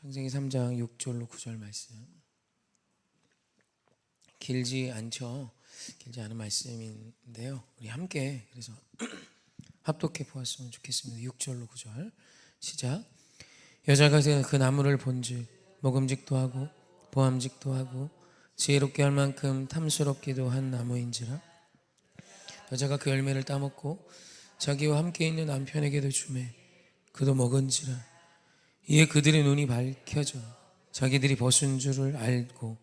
창세기 3장 6절로 9절 말씀. 길지 않은 말씀인데요. 우리 함께 그래서 합독해 보았으면 좋겠습니다. 6절로 9절 시작. 여자가 그 나무를 본즉 먹음직도 하고 보암직도 하고 지혜롭게 할 만큼 탐스럽기도 한 나무인지라. 여자가 그 열매를 따먹고 자기와 함께 있는 남편에게도 주매 그도 먹은지라. 이에 그들의 눈이 밝혀져 자기들이 벗은 줄을 알고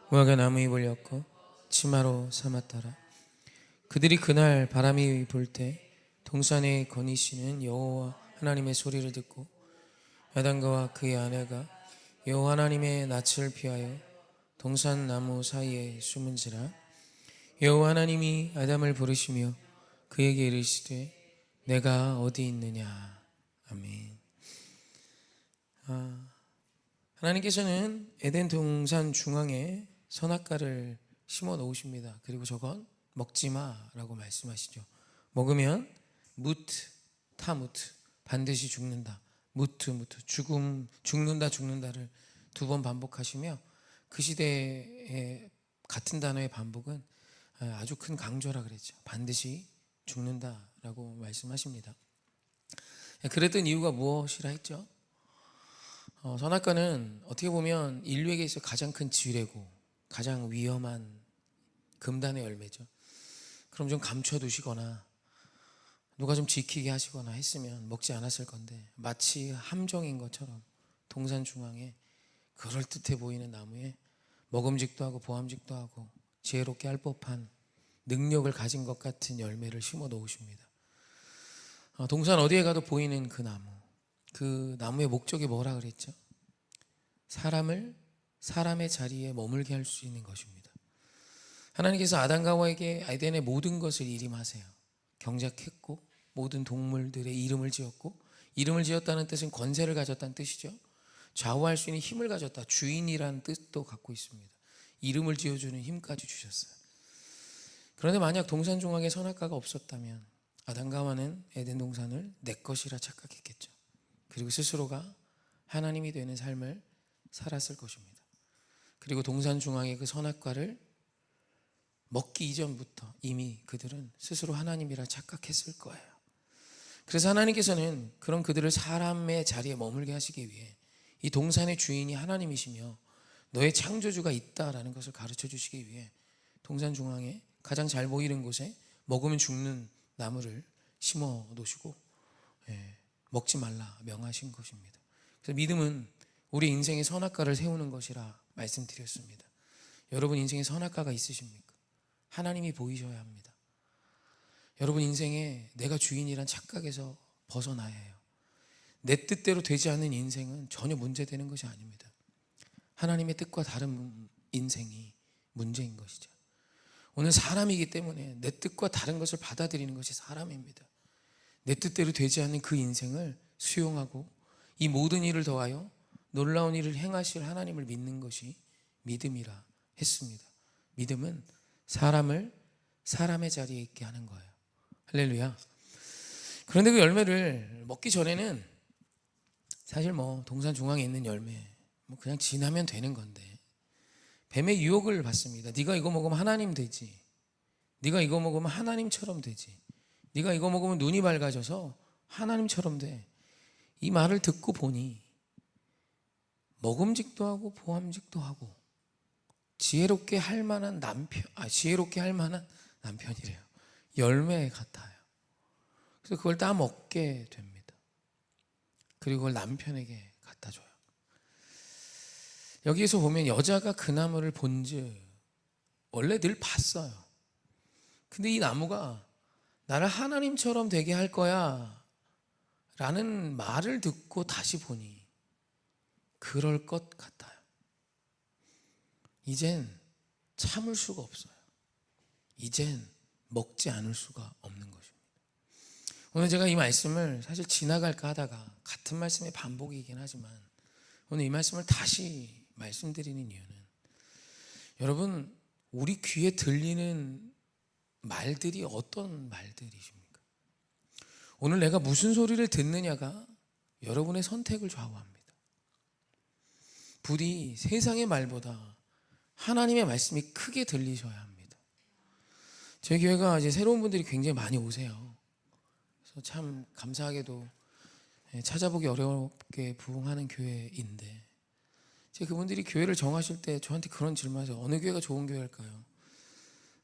무화과 나무 잎을 엮어 치마로 삼았더라. 그들이 그날 바람이 불 때 동산에 거니시는 여호와 하나님의 소리를 듣고 아담과 그의 아내가 여호와 하나님의 낯을 피하여 동산 나무 사이에 숨은지라. 여호와 하나님이 아담을 부르시며 그에게 이르시되 내가 어디 있느냐. 아멘. 하나님께서는 에덴 동산 중앙에 선악과를 심어 놓으십니다. 그리고 저건 먹지 마라고 말씀하시죠. 먹으면 무트, 타무트, 반드시 죽는다. 무트, 죽는다를 두 번 반복하시며 그 시대의 같은 단어의 반복은 아주 큰 강조라 그랬죠. 반드시 죽는다라고 말씀하십니다. 그랬던 이유가 무엇이라 했죠? 선악과는 어떻게 보면 인류에게 있어 가장 큰 지뢰고 가장 위험한 금단의 열매죠. 그럼 좀 감춰두시거나 누가 좀 지키게 하시거나 했으면 먹지 않았을 건데, 마치 함정인 것처럼 동산 중앙에 그럴듯해 보이는 나무에 먹음직도 하고 보암직도 하고 지혜롭게 할 법한 능력을 가진 것 같은 열매를 심어 놓으십니다. 동산 어디에 가도 보이는 그 나무, 그 나무의 목적이 뭐라 그랬죠? 사람을 사람의 자리에 머물게 할 수 있는 것입니다. 하나님께서 아담과 하와에게 에덴의 모든 것을 일임하세요. 경작했고 모든 동물들의 이름을 지었고, 이름을 지었다는 뜻은 권세를 가졌다는 뜻이죠. 좌우할 수 있는 힘을 가졌다, 주인이라는 뜻도 갖고 있습니다. 이름을 지어주는 힘까지 주셨어요. 그런데 만약 동산 중앙에 선악과가 없었다면 아담과 하와는 에덴 동산을 내 것이라 착각했겠죠. 그리고 스스로가 하나님이 되는 삶을 살았을 것입니다. 그리고 동산 중앙의 그 선악과를 먹기 이전부터 이미 그들은 스스로 하나님이라 착각했을 거예요. 그래서 하나님께서는 그런 그들을 사람의 자리에 머물게 하시기 위해 이 동산의 주인이 하나님이시며 너의 창조주가 있다라는 것을 가르쳐 주시기 위해 동산 중앙에 가장 잘 보이는 곳에 먹으면 죽는 나무를 심어 놓으시고 먹지 말라 명하신 것입니다. 그래서 믿음은 우리 인생의 선악과를 세우는 것이라 말씀드렸습니다. 여러분 인생에 선악과가 있으십니까? 하나님이 보이셔야 합니다. 여러분 인생에 내가 주인이란 착각에서 벗어나야 해요. 내 뜻대로 되지 않는 인생은 전혀 문제되는 것이 아닙니다. 하나님의 뜻과 다른 인생이 문제인 것이죠. 오늘 사람이기 때문에 내 뜻과 다른 것을 받아들이는 것이 사람입니다. 내 뜻대로 되지 않는 그 인생을 수용하고 이 모든 일을 더하여 놀라운 일을 행하실 하나님을 믿는 것이 믿음이라 했습니다. 믿음은 사람을 사람의 자리에 있게 하는 거예요. 할렐루야. 그런데 그 열매를 먹기 전에는 사실 동산 중앙에 있는 열매 그냥 지나면 되는 건데, 뱀의 유혹을 받습니다. 네가 이거 먹으면 하나님 되지, 네가 이거 먹으면 하나님처럼 되지, 네가 이거 먹으면 눈이 밝아져서 하나님처럼 돼. 이 말을 듣고 보니 먹음직도 하고 보암직도 하고 지혜롭게 할 만한 남편이래요. 열매 같아요. 그래서 그걸 다 먹게 됩니다. 그리고 그걸 남편에게 갖다 줘요. 여기에서 보면 여자가 그 나무를 본즉 원래 늘 봤어요. 근데 이 나무가 나를 하나님처럼 되게 할 거야 라는 말을 듣고 다시 보니 그럴 것 같아요. 이젠 참을 수가 없어요. 이젠 먹지 않을 수가 없는 것입니다. 오늘 제가 이 말씀을 사실 지나갈까 하다가 같은 말씀의 반복이긴 하지만 오늘 이 말씀을 다시 말씀드리는 이유는, 여러분 우리 귀에 들리는 말들이 어떤 말들이십니까? 오늘 내가 무슨 소리를 듣느냐가 여러분의 선택을 좌우합니다. 부디 세상의 말보다 하나님의 말씀이 크게 들리셔야 합니다. 저희 교회가 이제 새로운 분들이 굉장히 많이 오세요. 그래서 참 감사하게도 찾아보기 어렵게 부흥하는 교회인데, 제가 그분들이 교회를 정하실 때 저한테 그런 질문하세요. 어느 교회가 좋은 교회일까요?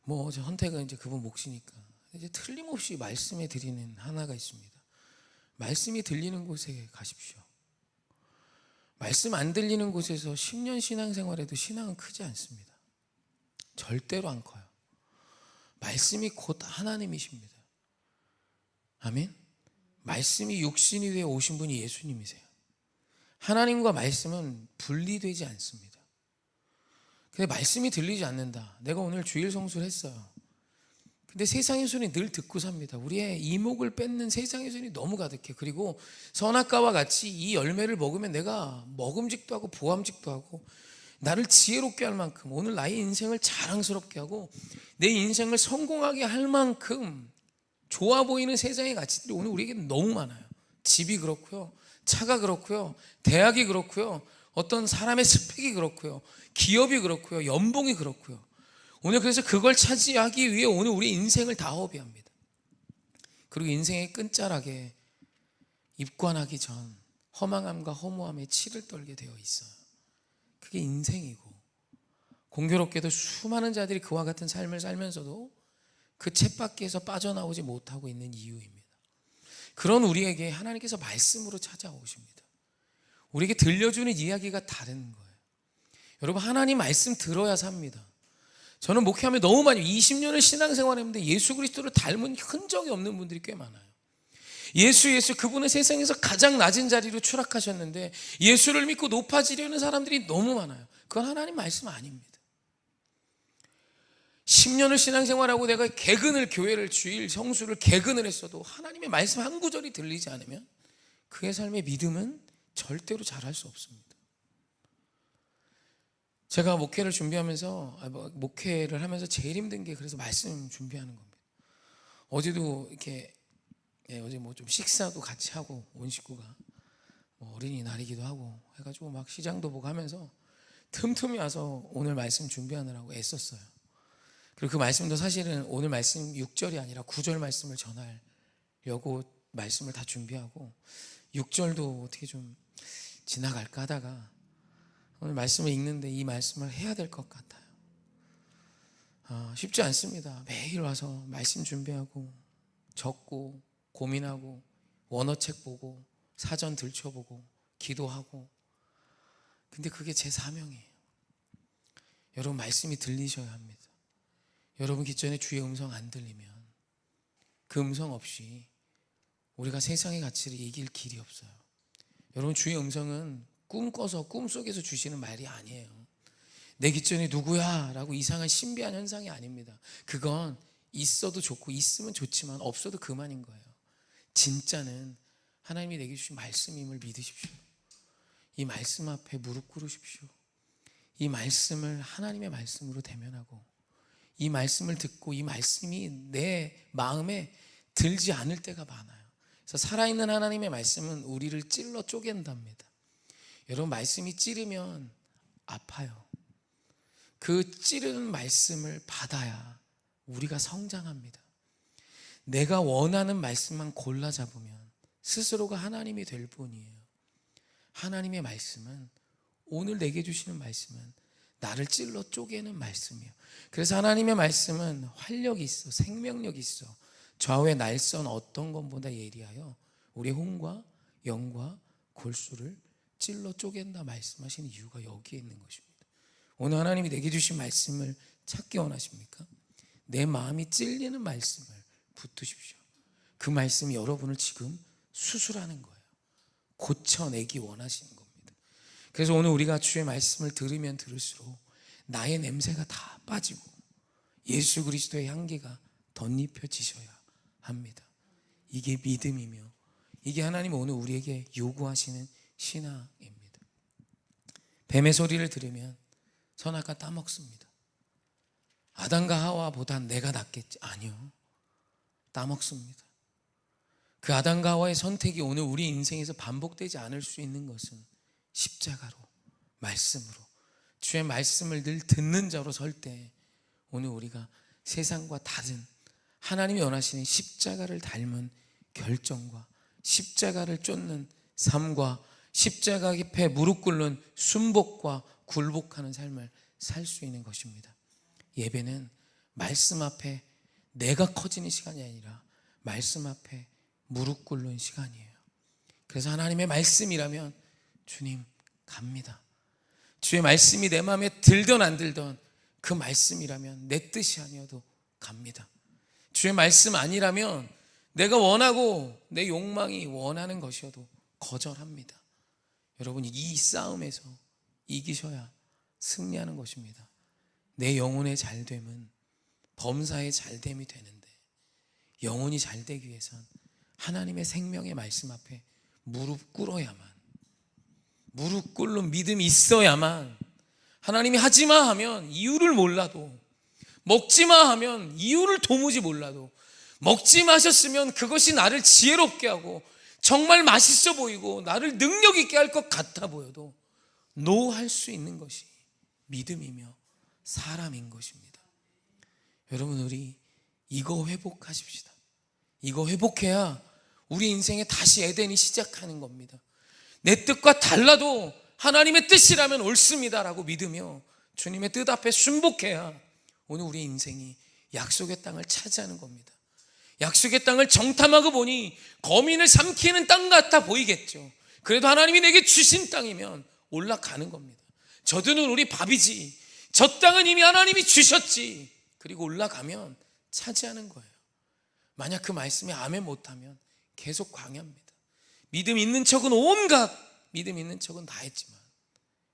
뭐 선택은 이제 그분 몫이니까. 이제 틀림없이 말씀에 드리는 하나가 있습니다. 말씀이 들리는 곳에 가십시오. 말씀 안 들리는 곳에서 10년 신앙생활에도 신앙은 크지 않습니다. 절대로 안 커요. 말씀이 곧 하나님이십니다. 아멘. 말씀이 육신이 되어 오신 분이 예수님이세요. 하나님과 말씀은 분리되지 않습니다. 근데 말씀이 들리지 않는다. 내가 오늘 주일 성수를 했어요. 근데 세상의 소리 늘 듣고 삽니다. 우리의 이목을 뺏는 세상의 소리 너무 가득해. 그리고 선악과와 같이 이 열매를 먹으면 내가 먹음직도 하고 보암직도 하고 나를 지혜롭게 할 만큼, 오늘 나의 인생을 자랑스럽게 하고 내 인생을 성공하게 할 만큼 좋아 보이는 세상의 가치들이 오늘 우리에게 너무 많아요. 집이 그렇고요, 차가 그렇고요, 대학이 그렇고요, 어떤 사람의 스펙이 그렇고요, 기업이 그렇고요, 연봉이 그렇고요. 오늘 그래서 그걸 차지하기 위해 오늘 우리 인생을 다 허비합니다. 그리고 인생의 끝자락에 입관하기 전 허망함과 허무함에 치를 떨게 되어 있어요. 그게 인생이고, 공교롭게도 수많은 자들이 그와 같은 삶을 살면서도 그 쳇바퀴에서 빠져나오지 못하고 있는 이유입니다. 그런 우리에게 하나님께서 말씀으로 찾아오십니다. 우리에게 들려주는 이야기가 다른 거예요. 여러분, 하나님 말씀 들어야 삽니다. 저는 목회하며 너무 많이 20년을 신앙생활했는데 예수 그리스도를 닮은 흔적이 없는 분들이 꽤 많아요. 예수 그분은 세상에서 가장 낮은 자리로 추락하셨는데 예수를 믿고 높아지려는 사람들이 너무 많아요. 그건 하나님 말씀 아닙니다. 10년을 신앙생활하고 내가 교회를 주일 성수를 개근을 했어도 하나님의 말씀 한 구절이 들리지 않으면 그의 삶의 믿음은 절대로 잘할 수 없습니다. 제가 목회를 하면서 제일 힘든 게 그래서 말씀 준비하는 겁니다. 어제도 이렇게 어제 뭐 좀 식사도 같이 하고 온 식구가 어린이날이기도 하고 해가지고 막 시장도 보고 하면서 틈틈이 와서 오늘 말씀 준비하느라고 애썼어요. 그리고 그 말씀도 사실은 오늘 말씀 6절이 아니라 9절 말씀을 전하려고 말씀을 다 준비하고 6절도 어떻게 좀 지나갈까 하다가 오늘 말씀을 읽는데 이 말씀을 해야 될 것 같아요. 쉽지 않습니다. 매일 와서 말씀 준비하고 적고 고민하고 원어책 보고 사전 들춰보고 기도하고, 근데 그게 제 사명이에요. 여러분, 말씀이 들리셔야 합니다. 여러분 기전에 주의 음성 안 들리면 그 음성 없이 우리가 세상의 가치를 이길 길이 없어요. 여러분, 주의 음성은 꿈꿔서 꿈속에서 주시는 말이 아니에요. 내 기전에 누구야? 라고 이상한 신비한 현상이 아닙니다. 그건 있어도 좋고 있으면 좋지만 없어도 그만인 거예요. 진짜는 하나님이 내게 주신 말씀임을 믿으십시오. 이 말씀 앞에 무릎 꿇으십시오. 이 말씀을 하나님의 말씀으로 대면하고 이 말씀을 듣고 이 말씀이 내 마음에 들지 않을 때가 많아요. 그래서 살아있는 하나님의 말씀은 우리를 찔러 쪼갠답니다. 여러분, 말씀이 찌르면 아파요. 그 찌르는 말씀을 받아야 우리가 성장합니다. 내가 원하는 말씀만 골라 잡으면 스스로가 하나님이 될 뿐이에요. 하나님의 말씀은, 오늘 내게 주시는 말씀은 나를 찔러 쪼개는 말씀이에요. 그래서 하나님의 말씀은 활력이 있어, 생명력이 있어. 좌우의 날선 어떤 것보다 예리하여 우리 혼과 영과 골수를 찔러 쪼갠다 말씀하시는 이유가 여기에 있는 것입니다. 오늘 하나님이 내게 주신 말씀을 찾기 원하십니까? 내 마음이 찔리는 말씀을 붙드십시오. 그 말씀이 여러분을 지금 수술하는 거예요. 고쳐내기 원하시는 겁니다. 그래서 오늘 우리가 주의 말씀을 들으면 들을수록 나의 냄새가 다 빠지고 예수 그리스도의 향기가 덧입혀지셔야 합니다. 이게 믿음이며 이게 하나님 오늘 우리에게 요구하시는 신앙입니다. 뱀의 소리를 들으면 선악과 따먹습니다. 아담과 하와보단 내가 낫겠지? 아니요, 따먹습니다. 그 아담과 하와의 선택이 오늘 우리 인생에서 반복되지 않을 수 있는 것은 십자가로 말씀으로, 주의 말씀을 늘 듣는 자로 설 때 오늘 우리가 세상과 다른 하나님이 원하시는 십자가를 닮은 결정과 십자가를 쫓는 삶과 십자가 앞에 무릎 꿇는 순복과 굴복하는 삶을 살 수 있는 것입니다. 예배는 말씀 앞에 내가 커지는 시간이 아니라 말씀 앞에 무릎 꿇는 시간이에요. 그래서 하나님의 말씀이라면 주님 갑니다. 주의 말씀이 내 마음에 들던 안 들던 그 말씀이라면 내 뜻이 아니어도 갑니다. 주의 말씀 아니라면 내가 원하고 내 욕망이 원하는 것이어도 거절합니다. 여러분, 이 싸움에서 이기셔야 승리하는 것입니다. 내 영혼의 잘됨은 범사의 잘됨이 되는데, 영혼이 잘되기 위해선 하나님의 생명의 말씀 앞에 무릎 꿇어야만, 무릎 꿇는 믿음이 있어야만, 하나님이 하지마 하면 이유를 몰라도, 먹지마 하면 이유를 도무지 몰라도, 먹지 마셨으면 그것이 나를 지혜롭게 하고 정말 맛있어 보이고 나를 능력 있게 할 것 같아 보여도 노 할 수 있는 것이 믿음이며 사람인 것입니다. 여러분, 우리 이거 회복하십시다. 이거 회복해야 우리 인생에 다시 에덴이 시작하는 겁니다. 내 뜻과 달라도 하나님의 뜻이라면 옳습니다라고 믿으며 주님의 뜻 앞에 순복해야 오늘 우리 인생이 약속의 땅을 차지하는 겁니다. 약속의 땅을 정탐하고 보니 거민을 삼키는 땅 같아 보이겠죠. 그래도 하나님이 내게 주신 땅이면 올라가는 겁니다. 저 들은 우리 밥이지, 저 땅은 이미 하나님이 주셨지, 그리고 올라가면 차지하는 거예요. 만약 그 말씀에 아멘 못하면 계속 광야입니다. 믿음 있는 척은 온갖 믿음 있는 척은 다 했지만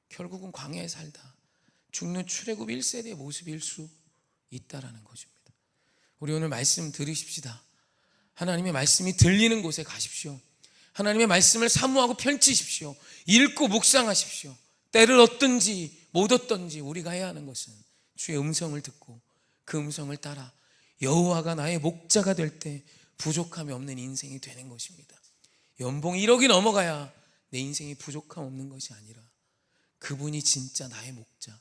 결국은 광야에 살다 죽는 출애굽 1세대의 모습일 수 있다라는 것입니다. 우리 오늘 말씀 들으십시다. 하나님의 말씀이 들리는 곳에 가십시오. 하나님의 말씀을 사모하고 펼치십시오. 읽고 묵상하십시오. 때를 얻든지 못 얻든지 우리가 해야 하는 것은 주의 음성을 듣고 그 음성을 따라 여호와가 나의 목자가 될 때 부족함이 없는 인생이 되는 것입니다. 연봉이 1억이 넘어가야 내 인생이 부족함 없는 것이 아니라 그분이 진짜 나의 목자,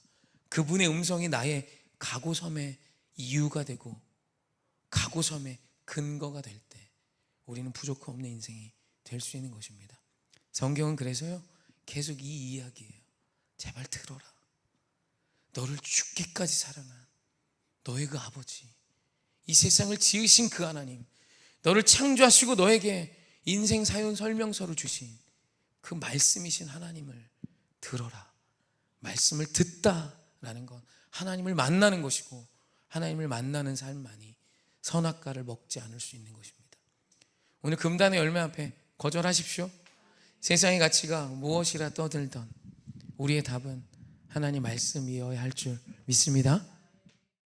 그분의 음성이 나의 가고섬의 이유가 되고 가고섬의 근거가 될 때 우리는 부족함 없는 인생이 될 수 있는 것입니다. 성경은 그래서요 계속 이 이야기예요. 제발 들어라. 너를 죽기까지 사랑한 너의 그 아버지, 이 세상을 지으신 그 하나님, 너를 창조하시고 너에게 인생 사연 설명서를 주신 그 말씀이신 하나님을 들어라. 말씀을 듣다라는 건 하나님을 만나는 것이고 하나님을 만나는 삶만이 선악과를 먹지 않을 수 있는 것입니다. 오늘 금단의 열매 앞에 거절하십시오. 세상의 가치가 무엇이라 떠들던 우리의 답은 하나님 말씀이어야 할 줄 믿습니다.